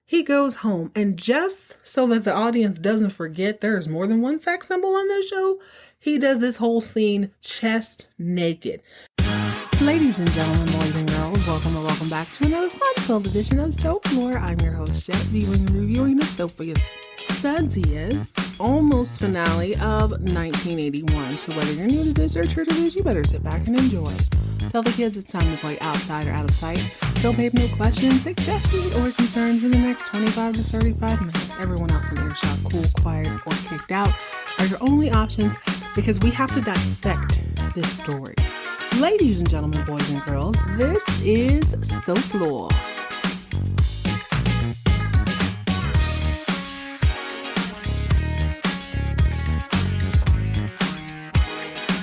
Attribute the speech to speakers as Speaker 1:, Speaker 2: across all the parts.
Speaker 1: He goes home, and just so that the audience doesn't forget there's more than one sex symbol on this show, he does this whole scene chest naked. Ladies and gentlemen, boys and girls, welcome back to another fun-filled edition of Soap Lore. I'm your host, Jet, viewing and reviewing the soapiest, sudziest, almost finale of 1981. So whether you're new to this or true to this, you better sit back and enjoy. Tell the kids it's time to play outside or out of sight. Don't pay no questions, suggestions, or concerns in the next 25 to 35 minutes. Everyone else in earshot, cool, quiet, or kicked out are your only options because we have to dissect this story. Ladies and gentlemen, boys and girls, this is Soap Lore.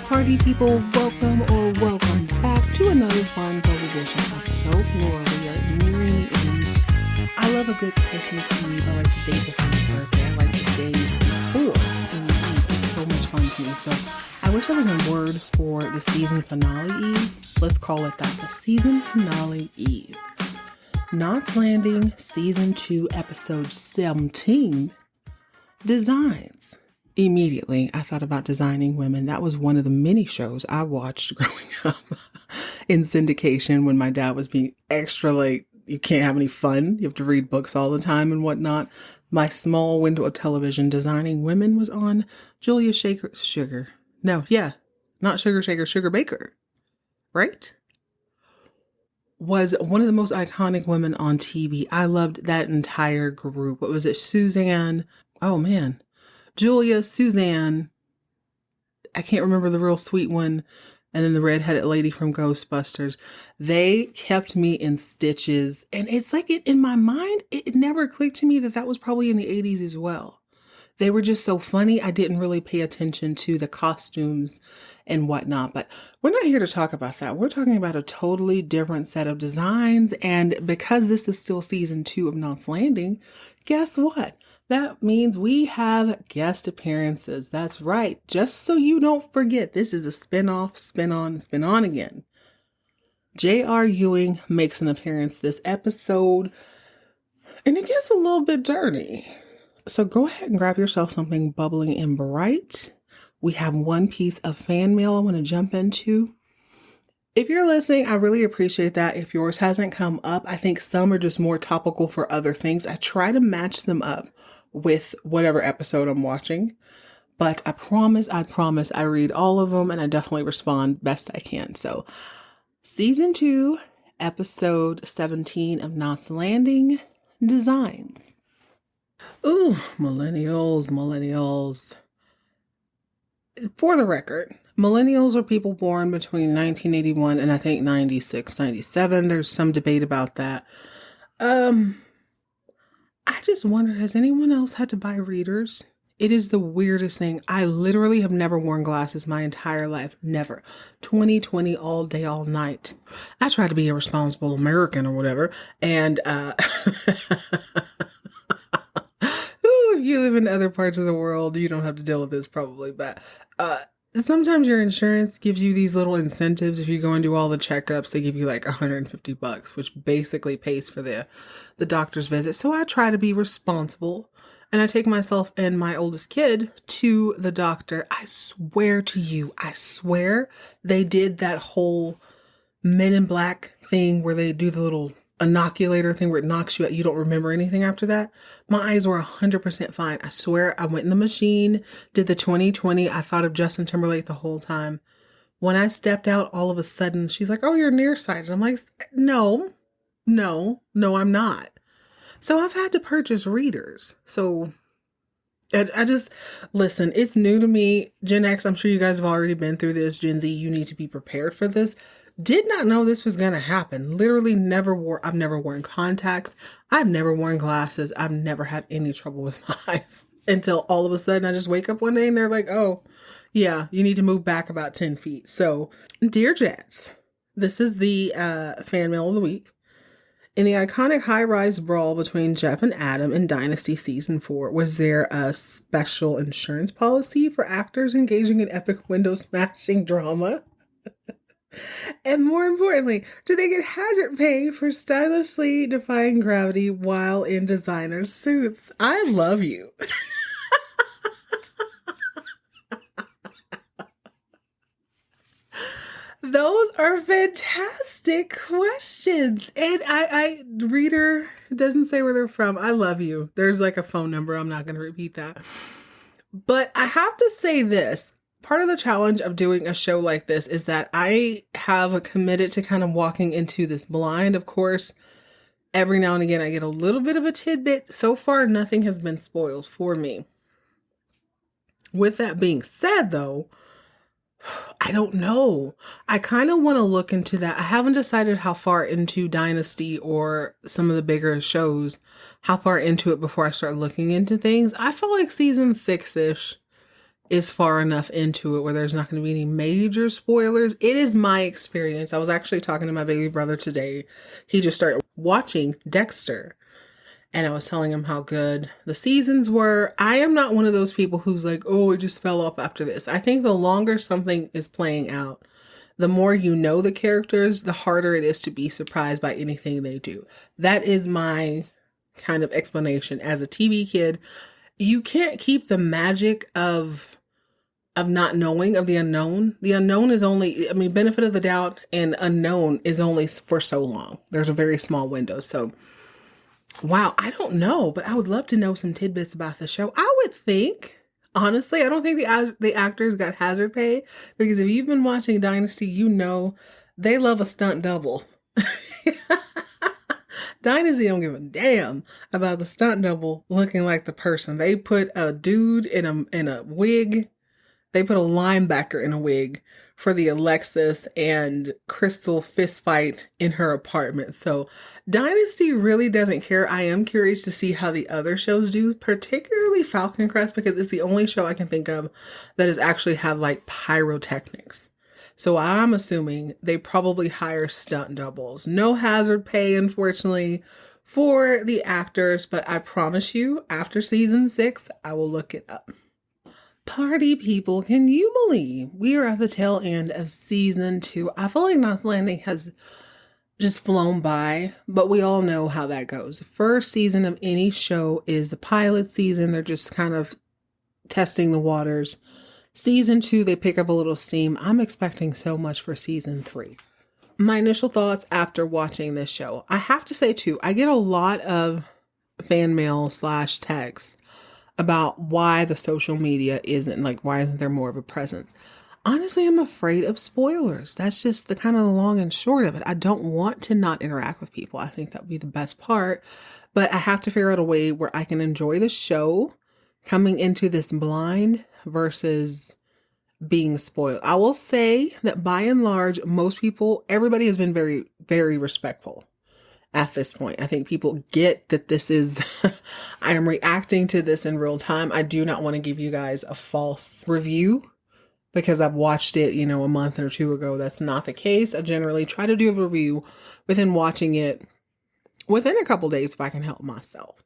Speaker 1: Party people, welcome back to another fun-filled edition of Soap Lore. We are nearing the end. I love a good Christmas Eve. I like the day before my birthday. I like the days before and the Eve. It's so much fun to me. So I wish there was a word for the season finale Eve. Let's call it that. The season finale Eve. Knott's Landing, Season 2, Episode 17, Designs. Immediately, I thought about Designing Women. That was one of the many shows I watched growing up in syndication when my dad was being extra like, you can't have any fun. You have to read books all the time and whatnot. My small window of television, Designing Women, was on. Julia Sugar Baker, right? Was one of the most iconic women on TV. I loved that entire group. What was it? Suzanne. Oh man. Julia, Suzanne, I can't remember the real sweet one, and then the redheaded lady from Ghostbusters. They kept me in stitches, and it's like in my mind, it never clicked to me that was probably in the 80s as well. They were just so funny. I didn't really pay attention to the costumes and whatnot, but we're not here to talk about that. We're talking about a totally different set of designs, and because this is still season 2 of Knott's Landing, guess what? That means we have guest appearances. That's right. Just so you don't forget, this is a spin-off, spin-on again. J.R. Ewing makes an appearance this episode, and it gets a little bit dirty. So go ahead and grab yourself something bubbling and bright. We have one piece of fan mail I want to jump into. If you're listening, I really appreciate that. If yours hasn't come up, I think some are just more topical for other things. I try to match them up with whatever episode I'm watching, but I promise I read all of them and I definitely respond best I can. So season 2, episode 17 of Knott's Landing, Designs. Ooh, millennials. For the record, millennials are people born between 1981 and I think 96, 97. There's some debate about that. I just wonder, has anyone else had to buy readers? It is the weirdest thing. I literally have never worn glasses my entire life. Never. 2020 all day, all night. I try to be a responsible American or whatever. And, if you live in other parts of the world, you don't have to deal with this probably. But, sometimes your insurance gives you these little incentives. If you go and do all the checkups, they give you like $150, which basically pays for the doctor's visit. So I try to be responsible and I take myself and my oldest kid to the doctor. I swear to you, they did that whole Men in Black thing where they do the little inoculator thing where it knocks you out. You don't remember anything after that. My eyes were 100% fine. I swear I went in the machine, did the 20/20. I thought of Justin Timberlake the whole time. When I stepped out, all of a sudden, she's like, oh, you're nearsighted. I'm like, no, I'm not. So I've had to purchase readers. So I just, listen, it's new to me. Gen X, I'm sure you guys have already been through this. Gen Z, you need to be prepared for this. Did not know this was going to happen. Literally I've never worn contacts. I've never worn glasses. I've never had any trouble with my eyes until all of a sudden I just wake up one day and they're like, oh yeah, you need to move back about 10 feet. So dear Jets, this is the fan mail of the week. In the iconic high-rise brawl between Jeff and Adam in Dynasty Season 4, was there a special insurance policy for actors engaging in epic window-smashing drama? And more importantly, do they get hazard pay for stylishly defying gravity while in designer suits? I love you. Those are fantastic questions. And reader doesn't say where they're from. I love you. There's like a phone number. I'm not going to repeat that. But I have to say this. Part of the challenge of doing a show like this is that I have committed to kind of walking into this blind. Of course, every now and again, I get a little bit of a tidbit. So far, nothing has been spoiled for me. With that being said, though, I don't know. I kind of want to look into that. I haven't decided how far into Dynasty or some of the bigger shows, how far into it before I start looking into things. I feel like season 6-ish is far enough into it where there's not going to be any major spoilers. It is my experience. I was actually talking to my baby brother today. He just started watching Dexter. And I was telling him how good the seasons were. I am not one of those people who's like, oh, it just fell off after this. I think the longer something is playing out, the more you know the characters, the harder it is to be surprised by anything they do. That is my kind of explanation. As a TV kid, you can't keep the magic of not knowing, of the unknown. The unknown is only, benefit of the doubt and unknown is only for so long. There's a very small window. So wow, I don't know, but I would love to know some tidbits about the show. I would think, honestly, I don't think the actors got hazard pay, because if you've been watching Dynasty, you know they love a stunt double. Dynasty don't give a damn about the stunt double looking like the person. They put a dude in a wig. They put a linebacker in a wig for the Alexis and Crystal fist fight in her apartment. So Dynasty really doesn't care. I am curious to see how the other shows do, particularly Falcon Crest, because it's the only show I can think of that has actually had like pyrotechnics. So I'm assuming they probably hire stunt doubles. No hazard pay, unfortunately, for the actors, but I promise you, after season 6, I will look it up. Party people, can you believe we are at the tail end of season 2? I feel like Knott's Landing has just flown by, but we all know how that goes. First season of any show is the pilot season. They're just kind of testing the waters. Season 2, they pick up a little steam. I'm expecting so much for season 3. My initial thoughts after watching this show. I have to say too, I get a lot of fan mail / text about why the social media isn't like, why isn't there more of a presence? Honestly, I'm afraid of spoilers. That's just the kind of the long and short of it. I don't want to not interact with people. I think that would be the best part, but I have to figure out a way where I can enjoy the show coming into this blind versus being spoiled. I will say that by and large, most people, everybody has been very, very respectful at this point. I think people get that this is, I am reacting to this in real time. I do not want to give you guys a false review because I've watched it, a month or 2 ago. That's not the case. I generally try to do a review within watching it within a couple days if I can help myself.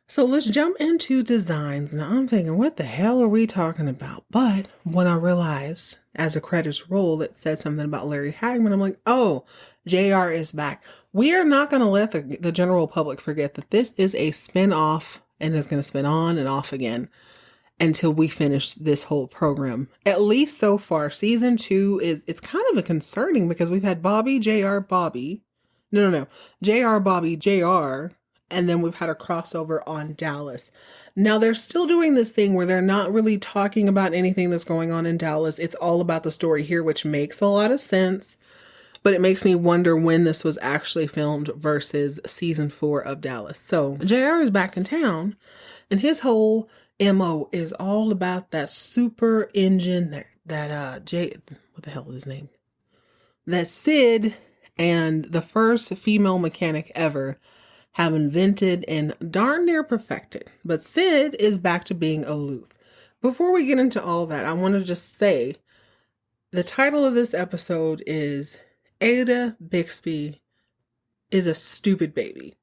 Speaker 1: So let's jump into designs. Now I'm thinking, what the hell are we talking about? But when I realized as the credits roll, it said something about Larry Hagman. I'm like, oh, JR is back. We are not going to let the general public forget that this is a spin-off and it's going to spin on and off again until we finish this whole program. At least so far, season 2 it's kind of a concerning because we've had Bobby, JR, Bobby. No. JR, Bobby, JR. And then we've had a crossover on Dallas. Now they're still doing this thing where they're not really talking about anything that's going on in Dallas. It's all about the story here, which makes a lot of sense. But it makes me wonder when this was actually filmed versus season 4 of Dallas. So JR is back in town and his whole MO is all about that super engine what the hell is his name? That Sid and the first female mechanic ever have invented and darn near perfected. But Sid is back to being aloof. Before we get into all that, I want to just say the title of this episode is Ada Bixby is a Stupid Baby.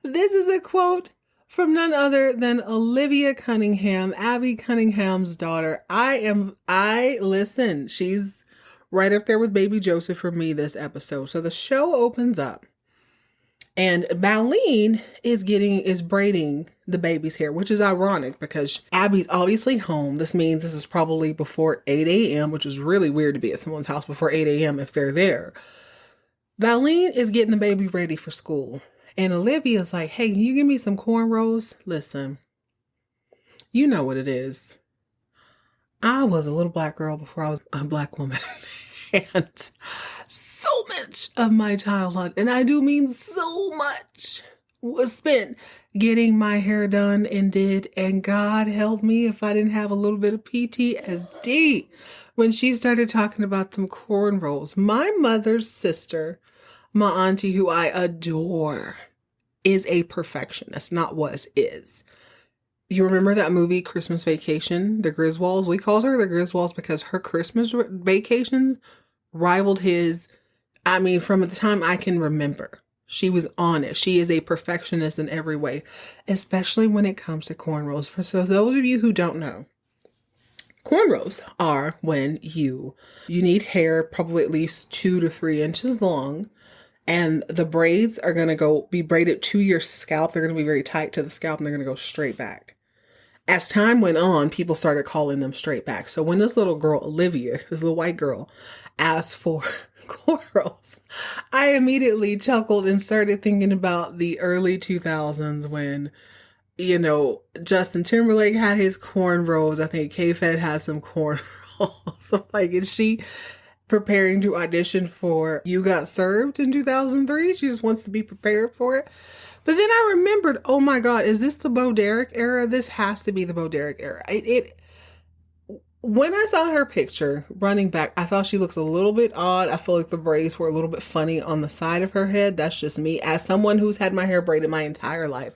Speaker 1: This is a quote from none other than Olivia Cunningham, Abby Cunningham's daughter. Listen, she's right up there with baby Joseph for me this episode. So the show opens up and Valine is braiding the baby's hair, which is ironic because Abby's obviously home. This means this is probably before 8 a.m., which is really weird to be at someone's house before 8 a.m. if they're there. Valine is getting the baby ready for school. And Olivia's like, hey, can you give me some cornrows? Listen, you know what it is. I was a little black girl before I was a black woman. And so much of my childhood, and I do mean so much, was spent getting my hair done and did. And God help me if I didn't have a little bit of PTSD when she started talking about them cornrows. My mother's sister, my auntie, who I adore, is a perfectionist, not was, is. You remember that movie, Christmas Vacation? The Griswolds? We called her the Griswolds because her Christmas vacations rivaled his, from the time I can remember. She was on it. She is a perfectionist in every way, especially when it comes to cornrows. So those of you who don't know, cornrows are when you need hair probably at least 2 to 3 inches long. And the braids are going to be braided to your scalp. They're going to be very tight to the scalp and they're going to go straight back. As time went on, people started calling them straight back. So when this little girl, Olivia, this little white girl, asked for cornrows, I immediately chuckled and started thinking about the early 2000s when, Justin Timberlake had his cornrows. I think K-Fed had some cornrows. I'm like, is she preparing to audition for You Got Served in 2003? She just wants to be prepared for it. But then I remembered, oh my God, is this the Bo Derek era? This has to be the Bo Derek era. When I saw her picture running back, I thought she looks a little bit odd. I feel like the braids were a little bit funny on the side of her head. That's just me. As someone who's had my hair braided my entire life,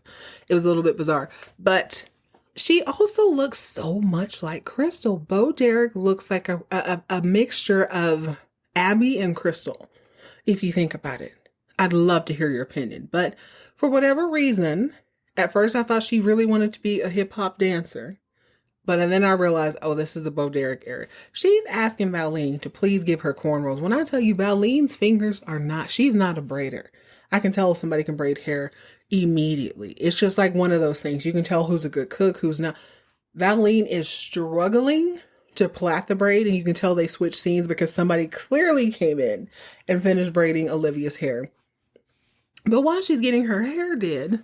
Speaker 1: it was a little bit bizarre. But she also looks so much like Crystal. Bo Derek looks like a mixture of Abby and Crystal, if you think about it. I'd love to hear your opinion. But for whatever reason, at first I thought she really wanted to be a hip hop dancer. But then I realized, oh, this is the Bo Derek era. She's asking Valine to please give her cornrows. When I tell you, Valine's fingers she's not a braider. I can tell if somebody can braid hair immediately. It's just like one of those things. You can tell who's a good cook, who's not. Valine is struggling to plait the braid, and you can tell they switched scenes because somebody clearly came in and finished braiding Olivia's hair. But while she's getting her hair did,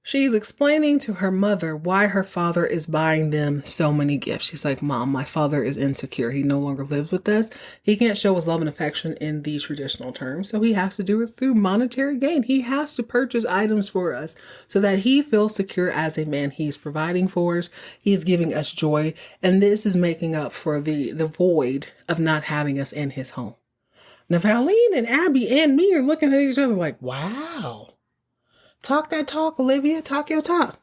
Speaker 1: she's explaining to her mother why her father is buying them so many gifts. She's like, Mom, my father is insecure. He no longer lives with us. He can't show his love and affection in the traditional terms, so he has to do it through monetary gain. He has to purchase items for us so that he feels secure as a man. He's providing for us. He's giving us joy. And this is making up for the void of not having us in his home. Now, Valine and Abby and me are looking at each other like, wow. Talk that talk, Olivia. Talk your talk.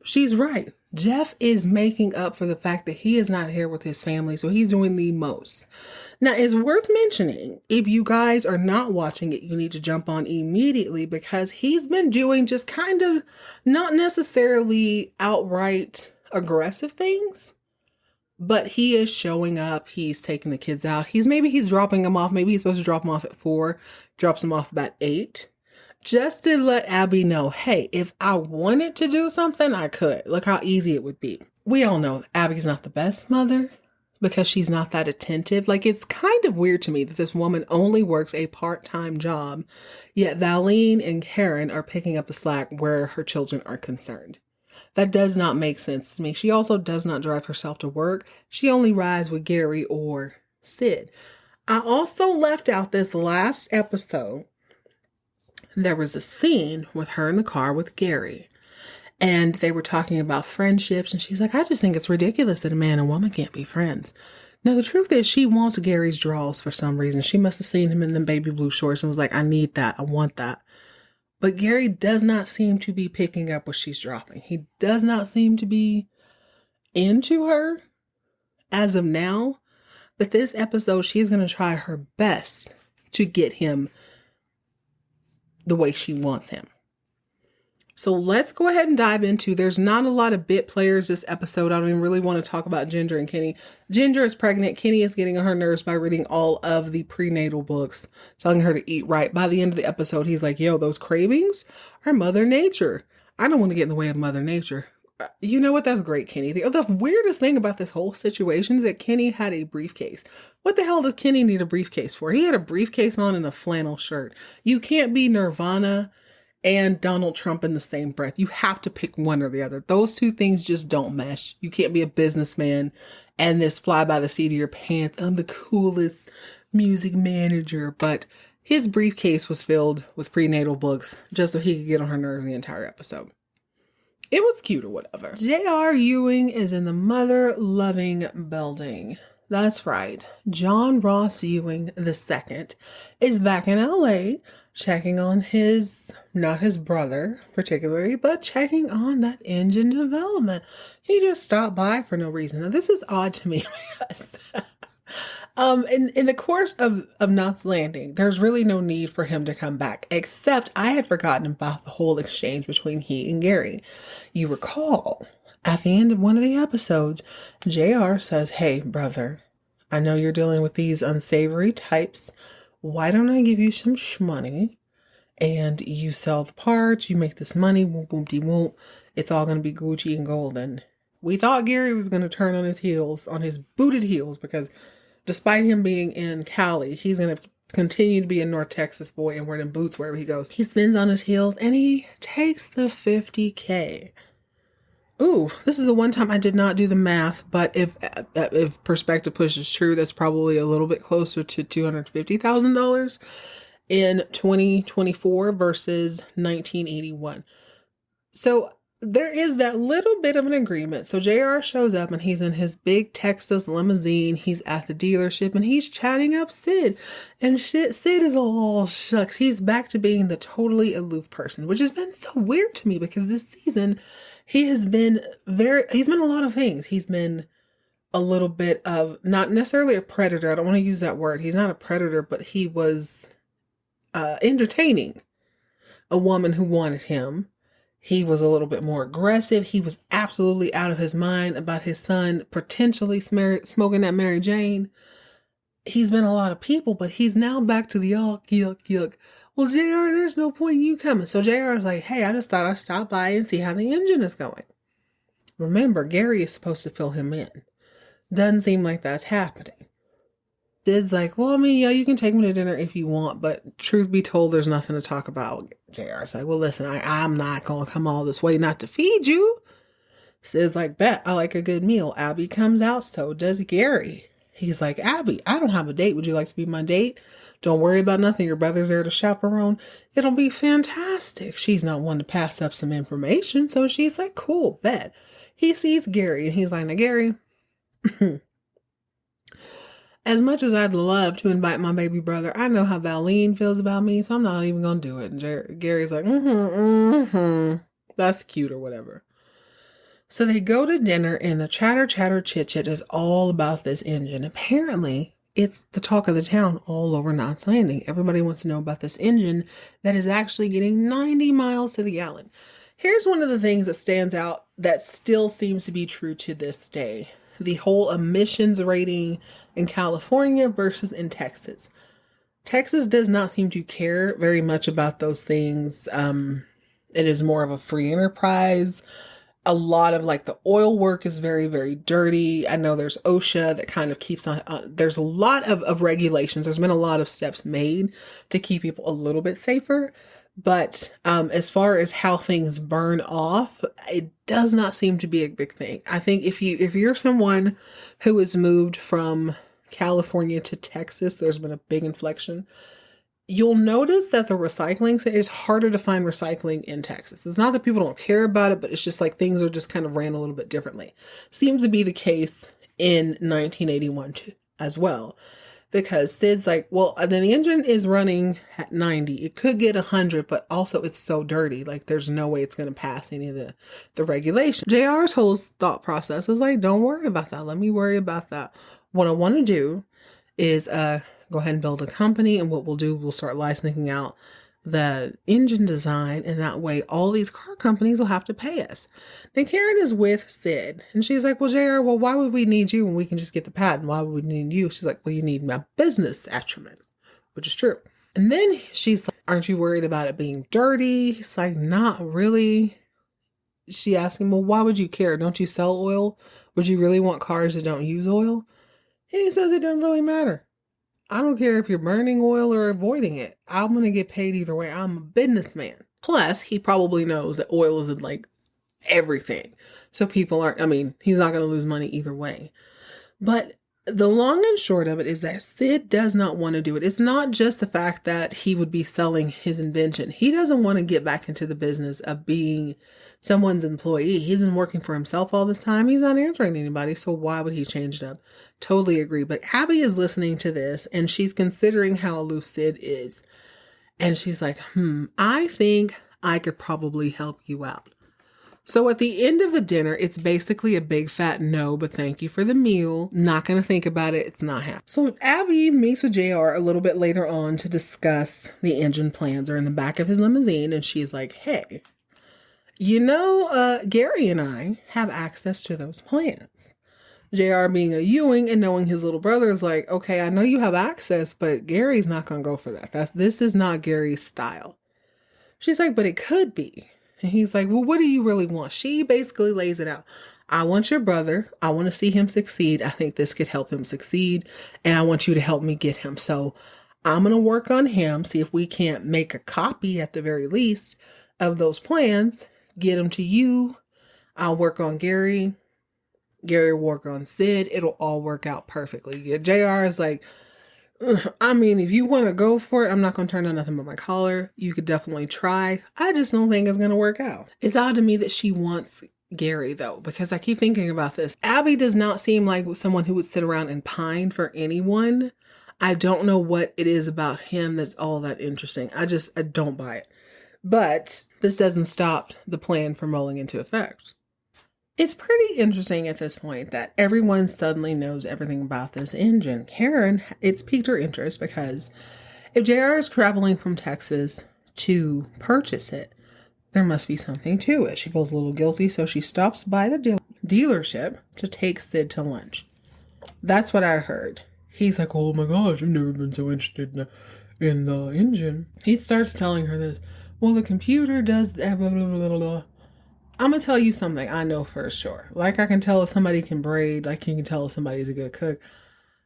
Speaker 1: She's right. Jeff is making up for the fact that he is not here with his family, so he's doing the most. Now, it's worth mentioning, if you guys are not watching it, you need to jump on immediately because he's been doing just kind of not necessarily outright aggressive things, but he is showing up. He's taking the kids out. He's dropping them off. Maybe he's supposed to drop them off at 4, drops them off about 8. Just to let Abby know, hey, if I wanted to do something, I could. Look how easy it would be. We all know Abby's not the best mother because she's not that attentive. Like, it's kind of weird to me that this woman only works a part-time job, yet Valine and Karen are picking up the slack where her children are concerned. That does not make sense to me. She also does not drive herself to work. She only rides with Gary or Sid. I also left out this last episode. There was a scene with her in the car with Gary, and they were talking about friendships, and she's like, I just think it's ridiculous that a man and woman can't be friends. Now, the truth is she wants Gary's draws for some reason. She must have seen him in them baby blue shorts and was like, I need that. I want that. But Gary does not seem to be picking up what she's dropping. He does not seem to be into her as of now. But this episode, she's going to try her best to get him the way she wants him. So let's go ahead and dive into, there's not a lot of bit players this episode. I don't even really want to talk about Ginger and Kenny. Ginger is pregnant. Kenny is getting on her nerves by reading all of the prenatal books, telling her to eat right. By the end of the episode, he's like, yo, those cravings are Mother Nature. I don't want to get in the way of Mother Nature. You know what? That's great, Kenny. The weirdest thing about this whole situation is that Kenny had a briefcase. What the hell does Kenny need a briefcase for? He had a briefcase on and a flannel shirt. You can't be Nirvana and Donald Trump in the same breath. You have to pick one or the other. Those two things just don't mesh. You can't be a businessman and this fly by the seat of your pants. I'm the coolest music manager. But his briefcase was filled with prenatal books just so he could get on her nerves the entire episode. It was cute or whatever. J.R. Ewing is in the mother-loving building. That's right. John Ross Ewing II is back in L.A., checking on not his brother particularly, but checking on that engine development. He just stopped by for no reason. Now, this is odd to me because in the course of Knott's Landing, there's really no need for him to come back, except I had forgotten about the whole exchange between he and Gary. You recall, at the end of one of the episodes, JR says, hey, brother, I know you're dealing with these unsavory types. Why don't I give you some shmoney and you sell the parts, you make this money, whoop, whoop, de whoop. It's all going to be Gucci and golden. We thought Gary was going to turn on his heels, on his booted heels, because despite him being in Cali, he's going to continue to be a North Texas boy and wearing boots wherever he goes. He spins on his heels and he takes the $50K. Ooh, this is the one time I did not do the math, but if perspective pushes true, that's probably a little bit closer to $250,000 in 2024 versus 1981. So there is that little bit of an agreement. So JR shows up and he's in his big Texas limousine. He's at the dealership and he's chatting up Sid. And Sid is all shucks. He's back to being the totally aloof person, which has been so weird to me because this season he's been a lot of things. He's been a little bit of, not necessarily a predator. I don't want to use that word. He's not a predator, but he was entertaining a woman who wanted him. He was a little bit more aggressive. He was absolutely out of his mind about his son potentially smoking that Mary Jane. He's been a lot of people, but he's now back to the yuck, yuck, yuck. Well, JR, there's no point in you coming. So JR is like, hey, I just thought I'd stop by and see how the engine is going. Remember, Gary is supposed to fill him in. Doesn't seem like that's happening. Sid's like, well, I mean, yeah, you can take me to dinner if you want, but truth be told, there's nothing to talk about. JR's like, well, listen, I'm not going to come all this way not to feed you. Sid's like, bet, I like a good meal. Abby comes out, so does Gary. He's like, Abby, I don't have a date. Would you like to be my date? Don't worry about nothing. Your brother's there to chaperone. It'll be fantastic. She's not one to pass up some information, so she's like, cool, bet. He sees Gary, and he's like, now, Gary, as much as I'd love to invite my baby brother, I know how Valine feels about me, so I'm not even going to do it. And Gary's like, that's cute or whatever. So they go to dinner and the chatter, chit-chat is all about this engine. Apparently, it's the talk of the town all over Knott's Landing. Everybody wants to know about this engine that is actually getting 90 miles to the gallon. Here's one of the things that stands out that still seems to be true to this day. The whole emissions rating in California versus in Texas. Texas does not seem to care very much about those things. It is more of a free enterprise. A lot of like the oil work is very, very dirty. I know there's OSHA that kind of keeps on. There's a lot of regulations. There's been a lot of steps made to keep people a little bit safer. But as far as how things burn off, it does not seem to be a big thing. I think if you're someone who has moved from California to Texas, there's been a big inflection. You'll notice that the recycling, it's harder to find recycling in Texas. It's not that people don't care about it, but it's just like things are just kind of ran a little bit differently. Seems to be the case in 1981 too, as well. Because Sid's like, well, then the engine is running at 90. It could get 100, but also it's so dirty. Like, there's no way it's going to pass any of the regulations. JR's whole thought process is like, don't worry about that. Let me worry about that. What I want to do is go ahead and build a company. And what we'll do, we'll start licensing out the engine design, and that way all these car companies will have to pay us. Then Karen is with Sid, and she's like, well, JR, well, why would we need you when we can just get the patent? Why would we need you? She's like, well, you need my business acumen, which is true. And then she's like, aren't you worried about it being dirty? He's like, not really. She asked him, well, why would you care? Don't you sell oil? Would you really want cars that don't use oil? And he says it doesn't really matter. I don't care if you're burning oil or avoiding it. I'm going to get paid either way. I'm a businessman. Plus, he probably knows that oil isn't like everything. So people aren't, he's not going to lose money either way. But the long and short of it is that Sid does not want to do it. It's not just the fact that he would be selling his invention. He doesn't want to get back into the business of being someone's employee. He's been working for himself all this time. He's not answering anybody. So why would he change it up? Totally agree. But Abby is listening to this and she's considering how aloof Sid is. And she's like, I think I could probably help you out. So at the end of the dinner, it's basically a big fat no, but thank you for the meal. Not going to think about it. It's not happening. So Abby meets with JR a little bit later on to discuss the engine plans. They're in the back of his limousine and she's like, hey, Gary and I have access to those plans. JR being a Ewing and knowing his little brother is like, okay, I know you have access, but Gary's not going to go for that. This is not Gary's style. She's like, but it could be. And he's like, well, what do you really want? She basically lays it out. I want your brother. I want to see him succeed. I think this could help him succeed. And I want you to help me get him. So I'm going to work on him, see if we can't make a copy at the very least of those plans, get them to you. I'll work on Gary. Gary will work on Sid. It'll all work out perfectly. Yeah, JR is like, if you want to go for it, I'm not going to turn on nothing but my collar. You could definitely try. I just don't think it's going to work out. It's odd to me that she wants Gary, though, because I keep thinking about this. Abby does not seem like someone who would sit around and pine for anyone. I don't know what it is about him that's all that interesting. I don't buy it. But this doesn't stop the plan from rolling into effect. It's pretty interesting at this point that everyone suddenly knows everything about this engine. Karen, it's piqued her interest because if JR is traveling from Texas to purchase it, there must be something to it. She feels a little guilty, so she stops by the dealership to take Sid to lunch. That's what I heard. He's like, oh my gosh, I've never been so interested in the engine. He starts telling her this. Well, the computer does blah, blah, blah, blah, blah. I'm going to tell you something I know for sure. Like I can tell if somebody can braid, like you can tell if somebody's a good cook.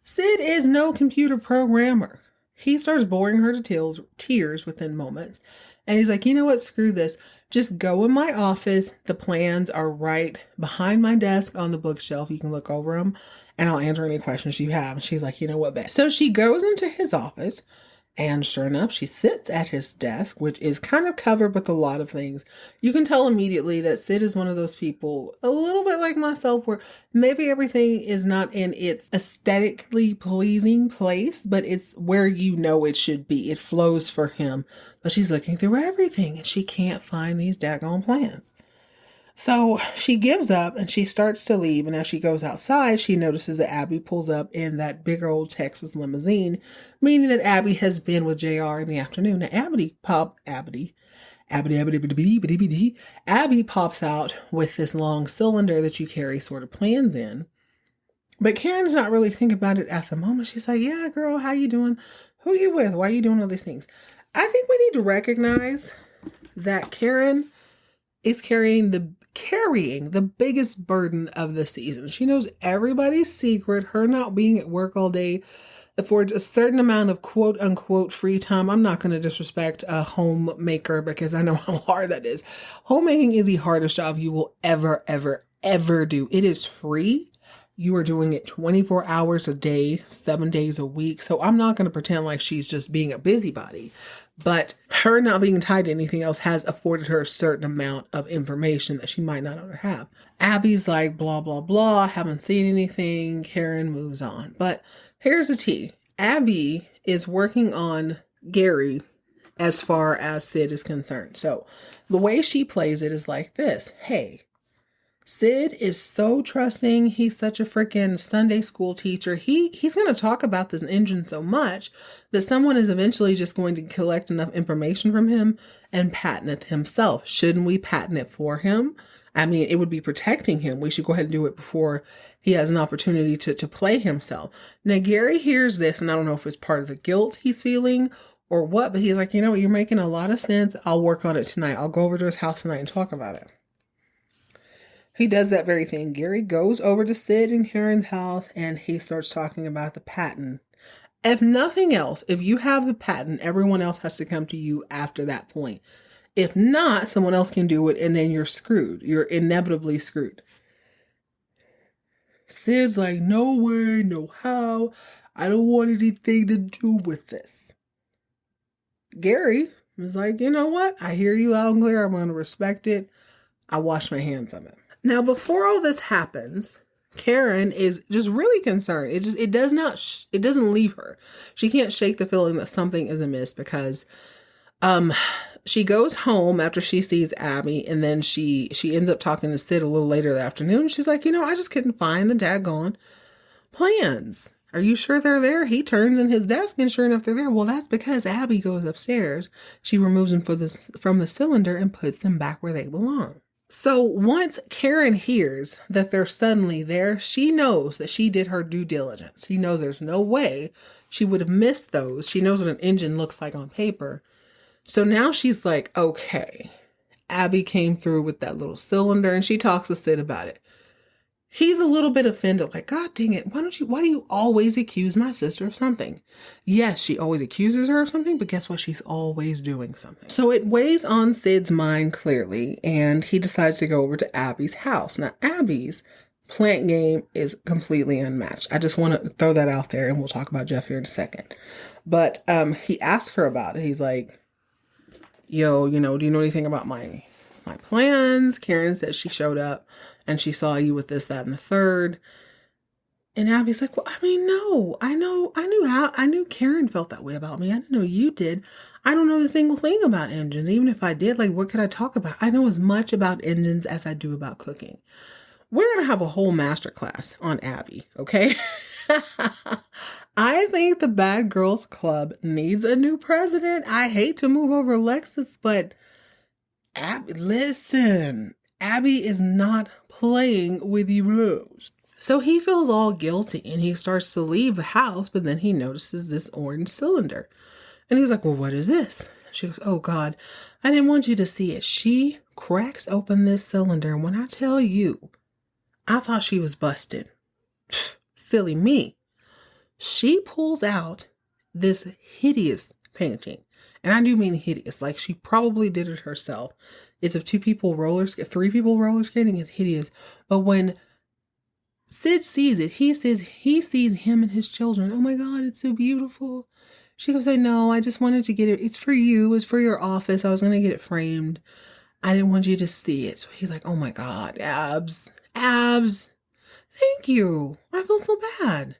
Speaker 1: Sid is no computer programmer. He starts boring her to tears within moments. And he's like, you know what? Screw this. Just go in my office. The plans are right behind my desk on the bookshelf. You can look over them and I'll answer any questions you have. And she's like, you know what, Beth? So she goes into his office. And sure enough, she sits at his desk, which is kind of covered with a lot of things. You can tell immediately that Sid is one of those people, a little bit like myself, where maybe everything is not in its aesthetically pleasing place, but it's where you know it should be. It flows for him. But she's looking through everything and she can't find these daggone plans. So she gives up and she starts to leave. And as she goes outside, she notices that Abby pulls up in that big old Texas limousine, meaning that Abby has been with JR in the afternoon. Now, Abby pops out with this long cylinder that you carry sort of plans in. But Karen's not really thinking about it at the moment. She's like, yeah, girl, how you doing? Who you with? Why are you doing all these things? I think we need to recognize that Karen is carrying the biggest burden of the season. She knows everybody's secret, her not being at work all day affords a certain amount of quote unquote free time. I'm not going to disrespect a homemaker because I know how hard that is. Homemaking is the hardest job you will ever do. It is free. You are doing it 24 hours a day, 7 days a week. So I'm not going to pretend like she's just being a busybody. But her not being tied to anything else has afforded her a certain amount of information that she might not ever have. Abby's like, blah, blah, blah. Haven't seen anything. Karen moves on. But here's the tea. Abby is working on Gary as far as Sid is concerned. So the way she plays it is like this. Hey, Sid is so trusting. He's such a freaking Sunday school teacher. He's going to talk about this engine so much that someone is eventually just going to collect enough information from him and patent it himself. Shouldn't we patent it for him? I mean, it would be protecting him. We should go ahead and do it before he has an opportunity to play himself. Now, Gary hears this, and I don't know if it's part of the guilt he's feeling or what, but he's like, you know what, you're making a lot of sense. I'll work on it tonight. I'll go over to his house tonight and talk about it. He does that very thing. Gary goes over to Sid and Karen's house and he starts talking about the patent. If nothing else, if you have the patent, everyone else has to come to you after that point. If not, someone else can do it and then you're screwed. You're inevitably screwed. Sid's like, no way, no how. I don't want anything to do with this. Gary is like, you know what? I hear you loud and clear. I'm going to respect it. I wash my hands of it. Now, before all this happens, Karen is just really concerned. It doesn't leave her. She can't shake the feeling that something is amiss because, she goes home after she sees Abby, and then she ends up talking to Sid a little later that afternoon. She's like, I just couldn't find the daggone plans. Are you sure they're there? He turns in his desk and sure enough, they're there. Well, that's because Abby goes upstairs. She removes them from the cylinder and puts them back where they belong. So once Karen hears that they're suddenly there, she knows that she did her due diligence. She knows there's no way she would have missed those. She knows what an engine looks like on paper. So now she's like, okay, Abby came through with that little cylinder, and she talks to Sid about it. He's a little bit offended, like, God dang it, why do you always accuse my sister of something? Yes, she always accuses her of something, but guess what? She's always doing something. So it weighs on Sid's mind clearly, and he decides to go over to Abby's house. Now, Abby's plant game is completely unmatched. I just want to throw that out there, and we'll talk about Jeff here in a second. But he asked her about it. He's like, yo, do you know anything about my plans? Karen said she showed up and she saw you with this, that, and the third. And Abby's like, well, I mean, no, I knew Karen felt that way about me. I didn't know you did. I don't know a single thing about engines. Even if I did, like, what could I talk about? I know as much about engines as I do about cooking. We're going to have a whole masterclass on Abby, okay? I think the Bad Girls Club needs a new president. I hate to move over Lexus, but Abby, listen, Abby is not playing with you blues. So he feels all guilty and he starts to leave the house, but then he notices this orange cylinder. And he's like, well, what is this? She goes, oh God, I didn't want you to see it. She cracks open this cylinder. And when I tell you, I thought she was busted. Silly me. She pulls out this hideous painting. And I do mean hideous. Like she probably did it herself. It's of three people roller skating. It's hideous. But when Sid sees it, he says he sees him and his children. Oh my God, it's so beautiful. She goes, I know, I just wanted to get it. It's for you. It's for your office. I was going to get it framed. I didn't want you to see it. So he's like, oh my God, abs. Thank you. I feel so bad.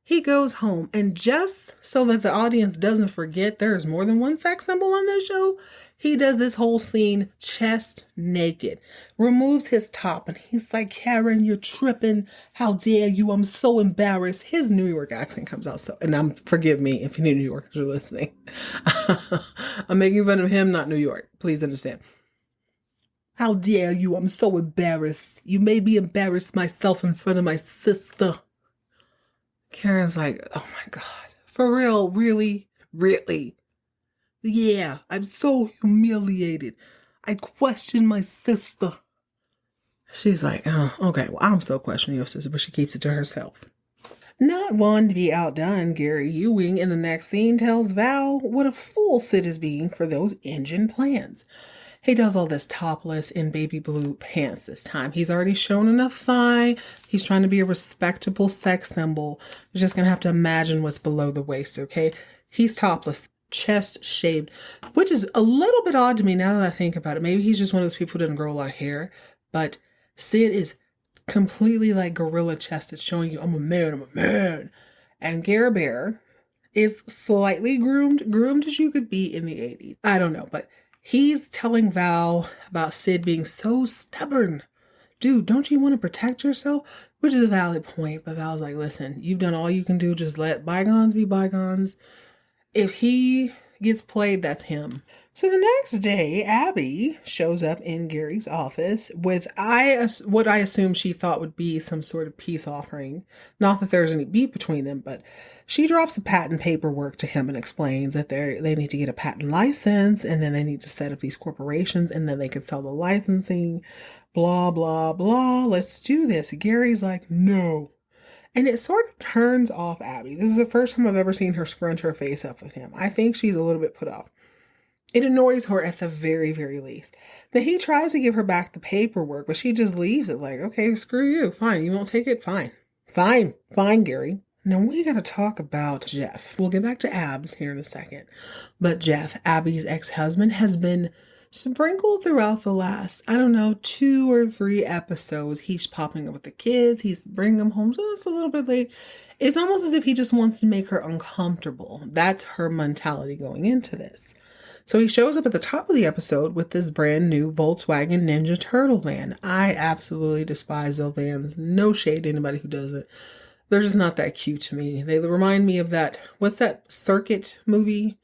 Speaker 1: He goes home, and just so that the audience doesn't forget there's more than one sex symbol on this show, he does this whole scene chest naked, removes his top, and he's like, Karen, you're tripping. How dare you? I'm so embarrassed. His New York accent comes out so, and forgive me if any New Yorkers are listening. I'm making fun of him, not New York. Please understand. How dare you? I'm so embarrassed. You made me embarrass myself in front of my sister. Karen's like, oh my God, for real, really? Yeah, I'm so humiliated. I question my sister. She's like, oh, okay, well, I'm still questioning your sister, but she keeps it to herself. Not one to be outdone, Gary Ewing in the next scene tells Val what a fool Sid is being for those engine plans. He does all this topless in baby blue pants this time. He's already shown enough thigh. He's trying to be a respectable sex symbol. You're just going to have to imagine what's below the waist, okay? He's topless, chest shaved, which is a little bit odd to me now that I think about it. Maybe he's just one of those people who doesn't grow a lot of hair. But Sid is completely like gorilla chested, showing you, I'm a man. And Gare Bear is slightly groomed as you could be in the 80s. I don't know, but he's telling Val about Sid being so stubborn, dude, don't you want to protect yourself? Which is a valid point. But Val's like, listen, you've done all you can do. Just let bygones be bygones. If he gets played, that's him. So the next day, Abby shows up in Gary's office with what I assume she thought would be some sort of peace offering. Not that there's any beef between them, but she drops the patent paperwork to him and explains that they need to get a patent license, and then they need to set up these corporations, and then they can sell the licensing, blah, blah, blah. Let's do this. Gary's like, no. And it sort of turns off Abby. This is the first time I've ever seen her scrunch her face up with him. I think she's a little bit put off. It annoys her at the very, very least. Now, he tries to give her back the paperwork, but she just leaves it like, okay, screw you. Fine. You won't take it? Fine. Fine. Fine, Gary. Now, we got to talk about Jeff. We'll get back to Abs here in a second. But Jeff, Abby's ex-husband, has been sprinkled throughout the last, 2 or 3 episodes. He's popping up with the kids. He's bringing them home just a little bit late. It's almost as if he just wants to make her uncomfortable. That's her mentality going into this. So he shows up at the top of the episode with this brand new Volkswagen Ninja Turtle van. I absolutely despise those vans. No shade to anybody who does it. They're just not that cute to me. They remind me of what's that Circuit movie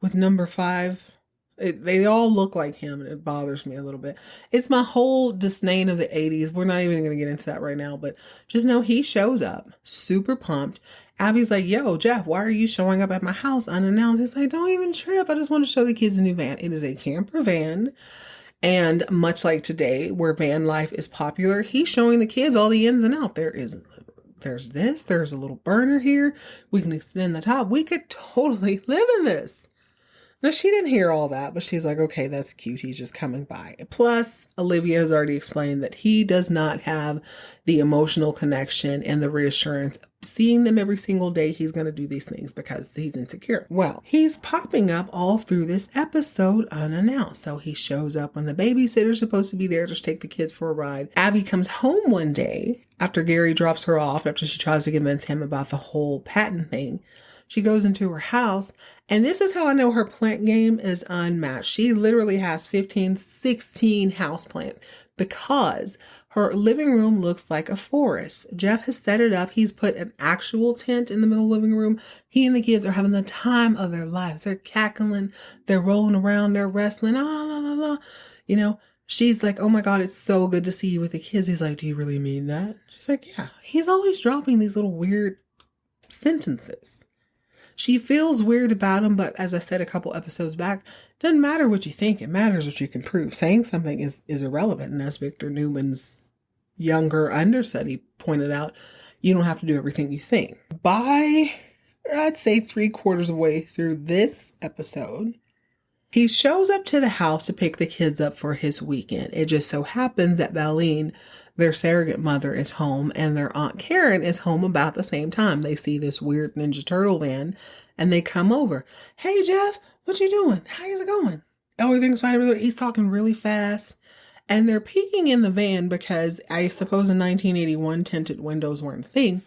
Speaker 1: with number 5? They all look like him, and it bothers me a little bit. It's my whole disdain of the 80s. We're not even going to get into that right now, but just know he shows up, super pumped. Abby's like, yo, Jeff, why are you showing up at my house unannounced? He's like, don't even trip. I just want to show the kids a new van. It is a camper van. And much like today, where van life is popular, he's showing the kids all the ins and outs. There's this, there's a little burner here. We can extend the top. We could totally live in this. Now, she didn't hear all that, but she's like, okay, that's cute. He's just coming by. Plus, Olivia has already explained that he does not have the emotional connection and the reassurance of seeing them every single day. He's going to do these things because he's insecure. Well, he's popping up all through this episode unannounced. So he shows up when the babysitter's supposed to be there to take the kids for a ride. Abby comes home one day after Gary drops her off, after she tries to convince him about the whole patent thing. She goes into her house, and this is how I know her plant game is unmatched. She literally has 15, 16 houseplants because her living room looks like a forest. Jeff has set it up. He's put an actual tent in the middle of the living room. He and the kids are having the time of their lives. They're cackling, they're rolling around, they're wrestling, She's like, oh my God, it's so good to see you with the kids. He's like, do you really mean that? She's like, yeah. He's always dropping these little weird sentences. She feels weird about him, but as I said a couple episodes back, doesn't matter what you think. It matters what you can prove. Saying something is irrelevant. And as Victor Newman's younger understudy pointed out, you don't have to do everything you think. By, I'd say 3/4 of the way through this episode, he shows up to the house to pick the kids up for his weekend. It just so happens that Valine, their surrogate mother, is home, and their Aunt Karen is home about the same time. They see this weird Ninja Turtle van, and they come over. Hey, Jeff, what you doing? How's it going? Everything's fine. He's talking really fast. And they're peeking in the van because I suppose in 1981, tinted windows weren't a thing.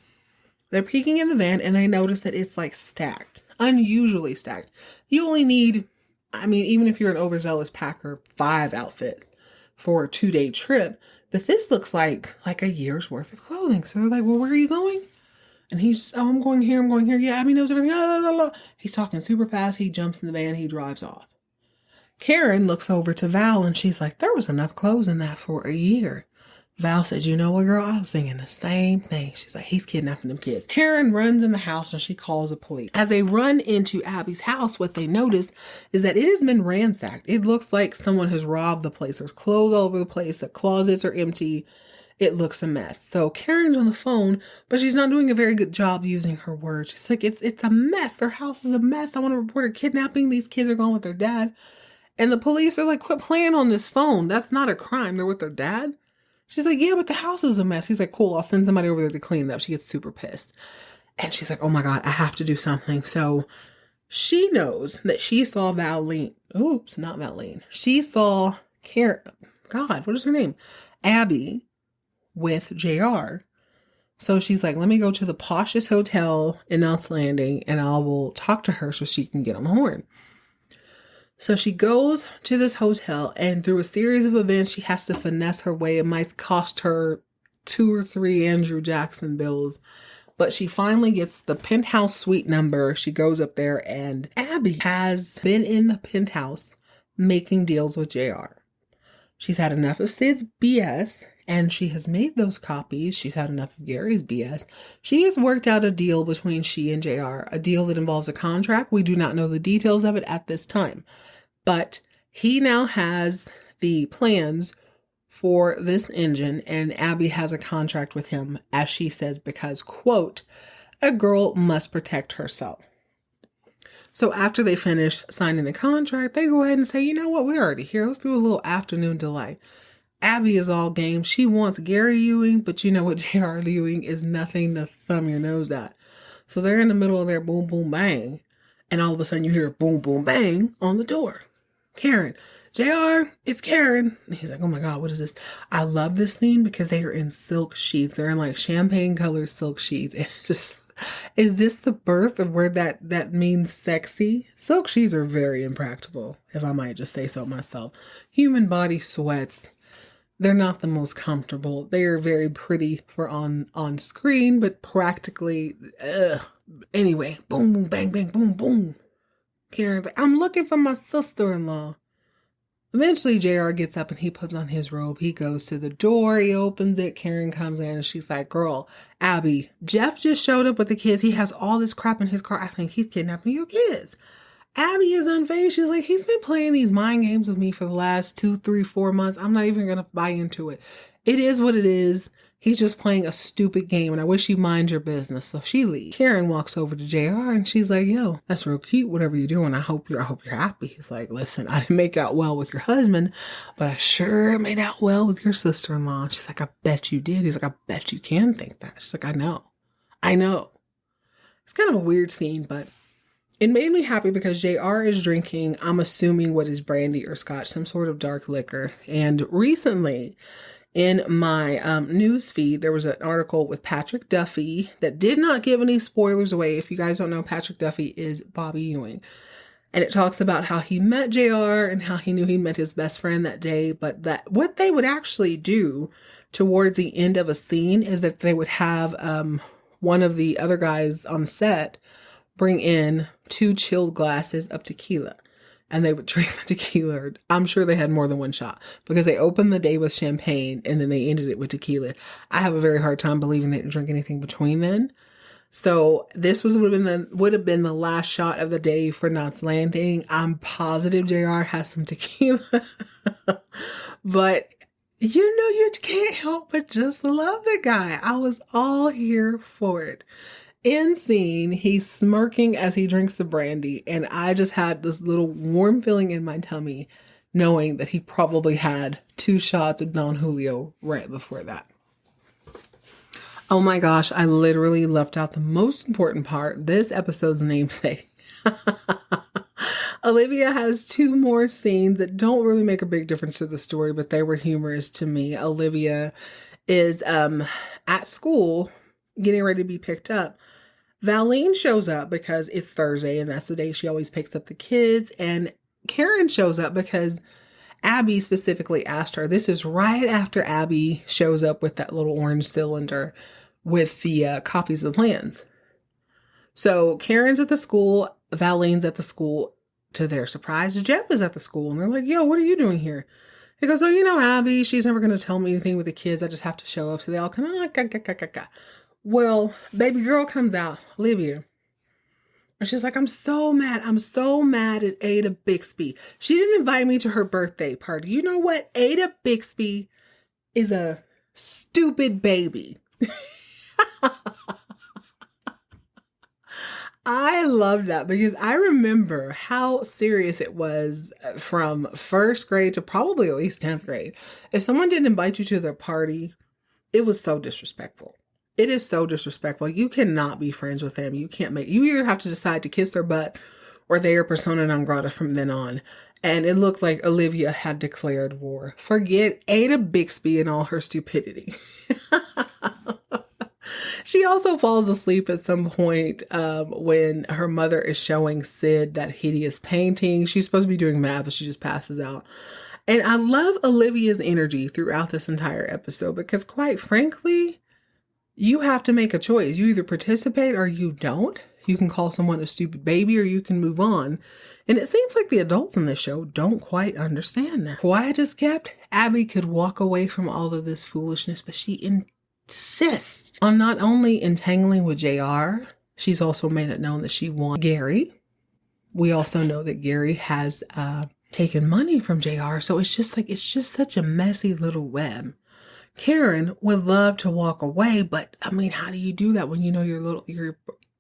Speaker 1: They're peeking in the van, and they notice that it's like stacked, unusually stacked. You only need, even if you're an overzealous packer, 5 outfits for a 2-day trip. But this looks like a year's worth of clothing. So they're like, well, where are you going? And he's just, I'm going here. Yeah, Abby knows everything. He's talking super fast. He jumps in the van. He drives off. Karen looks over to Val and she's like, there was enough clothes in that for a year. Val said, you know what, girl? I was thinking the same thing. She's like, he's kidnapping them kids. Karen runs in the house and she calls the police. As they run into Abby's house, what they notice is that it has been ransacked. It looks like someone has robbed the place. There's clothes all over the place. The closets are empty. It looks a mess. So Karen's on the phone, but she's not doing a very good job using her words. She's like, it's a mess. Their house is a mess. I want to report a kidnapping. These kids are gone with their dad. And the police are like, quit playing on this phone. That's not a crime. They're with their dad. She's like, yeah, but the house is a mess. He's like, cool, I'll send somebody over there to clean it up. She gets super pissed. And she's like, oh my God, I have to do something. So she knows that she saw Valine. Oops, not Valine. She saw Karen. God, what is her name? Abby with JR. So she's like, let me go to the poshest hotel in Knott's Landing and I will talk to her so she can get on the horn. So she goes to this hotel, and through a series of events, she has to finesse her way. It might cost her 2 or 3 Andrew Jackson bills. But she finally gets the penthouse suite number. She goes up there, and Abby has been in the penthouse making deals with JR. She's had enough of Sid's BS, and she has made those copies. She's had enough of Gary's BS. She has worked out a deal between she and JR, a deal that involves a contract. We do not know the details of it at this time, but he now has the plans for this engine, and Abby has a contract with him, as she says, because, quote, a girl must protect herself. So after they finish signing the contract, they go ahead and say, you know what, we're already here. Let's do a little afternoon delight. Abby is all game. She wants Gary Ewing, but you know what, J.R. Ewing is nothing to thumb your nose at. So they're in the middle of their boom, boom, bang. And all of a sudden you hear boom, boom, bang on the door. Karen, JR, it's Karen. And he's like, oh my God, what is this? I love this scene because they are in silk sheets. They're in like champagne colored silk sheets. And just... is this the birth of where that means sexy? Silk sheets are very impractical, if I might just say so myself. Human body sweats. They're not the most comfortable. They are very pretty for on screen, but practically, anyway, boom, boom, bang, bang, boom, boom. Karen's like, I'm looking for my sister-in-law. Eventually, JR gets up and he puts on his robe. He goes to the door. He opens it. Karen comes in and she's like, girl, Abby, Jeff just showed up with the kids. He has all this crap in his car. I think he's kidnapping your kids. Abby is unfazed. She's like, he's been playing these mind games with me for the last 2, 3, 4 months. I'm not even going to buy into it. It is what it is. He's just playing a stupid game, and I wish you mind your business. So she leaves. Karen walks over to JR and she's like, yo, that's real cute, whatever you're doing. I hope you're happy. He's like, listen, I didn't make out well with your husband, but I sure made out well with your sister-in-law. She's like, I bet you did. He's like, I bet you can think that. She's like, I know. It's kind of a weird scene, but it made me happy because JR is drinking, I'm assuming what is brandy or scotch, some sort of dark liquor. And recently, in my news feed, there was an article with Patrick Duffy that did not give any spoilers away. If you guys don't know, Patrick Duffy is Bobby Ewing. And it talks about how he met JR and how he knew he met his best friend that day. But that what they would actually do towards the end of a scene is that they would have one of the other guys on set bring in 2 chilled glasses of tequila. And they would drink the tequila. I'm sure they had more than one shot because they opened the day with champagne and then they ended it with tequila. I have a very hard time believing they didn't drink anything between then. So this would have been the last shot of the day for Knott's Landing. I'm positive JR has some tequila, but you can't help but just love the guy. I was all here for it. In scene, he's smirking as he drinks the brandy, and I just had this little warm feeling in my tummy knowing that he probably had 2 shots of Don Julio right before that. Oh my gosh, I literally left out the most important part, this episode's namesake. Olivia has 2 more scenes that don't really make a big difference to the story, but they were humorous to me. Olivia is at school getting ready to be picked up. Valine shows up because it's Thursday and that's the day she always picks up the kids. And Karen shows up because Abby specifically asked her. This is right after Abby shows up with that little orange cylinder with the copies of the plans. So Karen's at the school, Valine's at the school. To their surprise, Jeff is at the school and they're like, yo, what are you doing here? He goes, oh, Abby, she's never going to tell me anything with the kids. I just have to show up. So they all come on. Well, baby girl comes out, Olivia. And she's like, I'm so mad at Ada Bixby. She didn't invite me to her birthday party. You know what? Ada Bixby is a stupid baby. I love that because I remember how serious it was from 1st grade to probably at least 10th grade. If someone didn't invite you to their party, it was so disrespectful. It is so disrespectful. You cannot be friends with them. You either have to decide to kiss their butt or they are persona non grata from then on. And it looked like Olivia had declared war. Forget Ada Bixby and all her stupidity. She also falls asleep at some point when her mother is showing Sid that hideous painting. She's supposed to be doing math, but she just passes out. And I love Olivia's energy throughout this entire episode because, quite frankly, you have to make a choice. You either participate or you don't. You can call someone a stupid baby or you can move on. And it seems like the adults in this show don't quite understand that. Quiet as kept, Abby could walk away from all of this foolishness, but she insists on not only entangling with JR, she's also made it known that she wants Gary. We also know that Gary has taken money from JR. So it's just such a messy little web. Karen would love to walk away, but I mean, how do you do that when you know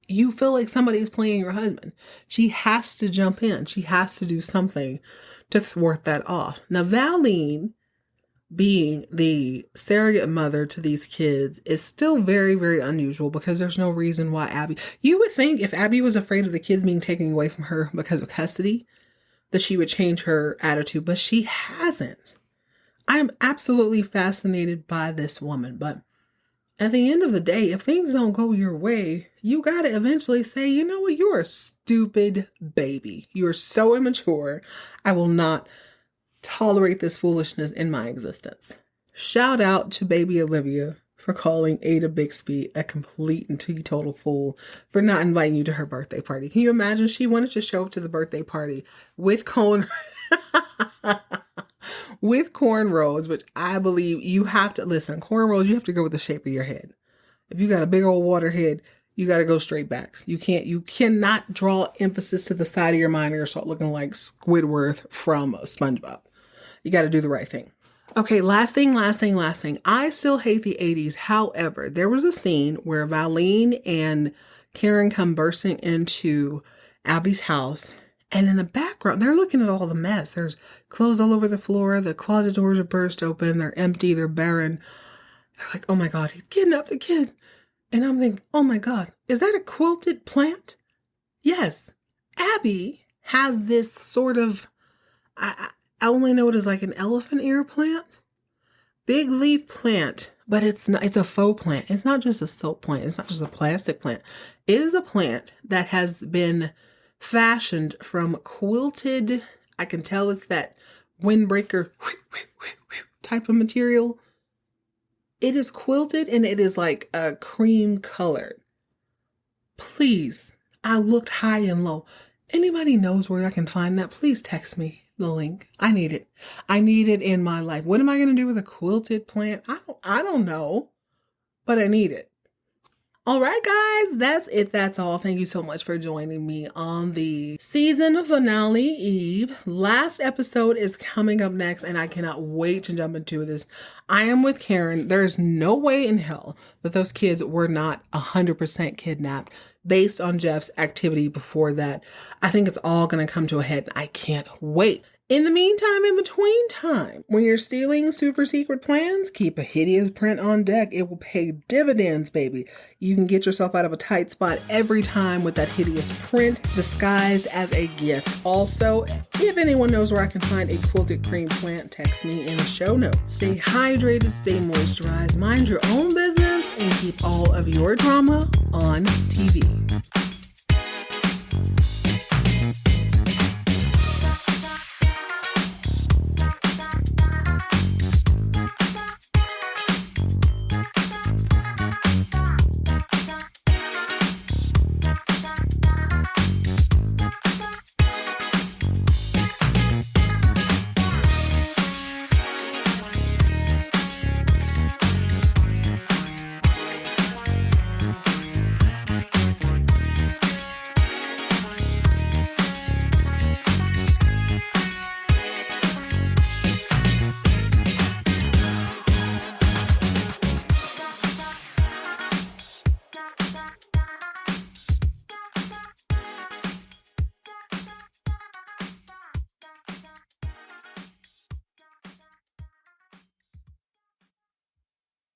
Speaker 1: you feel like somebody is playing your husband? She has to jump in. She has to do something to thwart that off. Now, Valine, being the surrogate mother to these kids, is still very, very unusual because there's no reason why Abby... You would think if Abby was afraid of the kids being taken away from her because of custody, that she would change her attitude, but she hasn't. I am absolutely fascinated by this woman, but at the end of the day, if things don't go your way, you got to eventually say, you know what, you're a stupid baby. You're so immature. I will not tolerate this foolishness in my existence. Shout out to baby Olivia for calling Ada Bixby a complete and teetotal fool for not inviting you to her birthday party. Can you imagine? She wanted to show up to the birthday party with with cornrows, which I believe you have to listen. Cornrows, you have to go with the shape of your head. If you got a big old water head, you got to go straight back. You cannot draw emphasis to the side of your mind or start looking like Squidward from SpongeBob. You got to do the right thing. Okay, last thing. I still hate the 80s. However, there was a scene where Valine and Karen come bursting into Abby's house. And in the background, they're looking at all the mess. There's clothes all over the floor. The closet doors are burst open. They're empty. They're barren. They're like, oh my God, he's kidnapped the kid. And I'm thinking, oh my God, is that a quilted plant? Yes. Abby has this sort of, I only know it as like an elephant ear plant. Big leaf plant, but it's a faux plant. It's not just a silk plant. It's not just a plastic plant. It is a plant that has been fashioned from quilted, I can tell it's that windbreaker type of material. It is quilted and it is like a cream colored. Please, I looked high and low. Anybody knows where I can find that? Please text me the link. I need it. I need it in my life. What am I going to do with a quilted plant? I don't know, but I need it. All right, guys, that's it. That's all. Thank you so much for joining me on the season finale eve. Last episode is coming up next, and I cannot wait to jump into this. I am with Karen. There's no way in hell that those kids were not 100% kidnapped based on Jeff's activity before that. I think it's all going to come to a head, and I can't wait. In the meantime, in between time, when you're stealing super secret plans, keep a hideous print on deck. It will pay dividends, baby. You can get yourself out of a tight spot every time with that hideous print disguised as a gift. Also, if anyone knows where I can find a quilted cream plant, text me in the show notes. Stay hydrated, stay moisturized, mind your own business, and keep all of your drama on TV.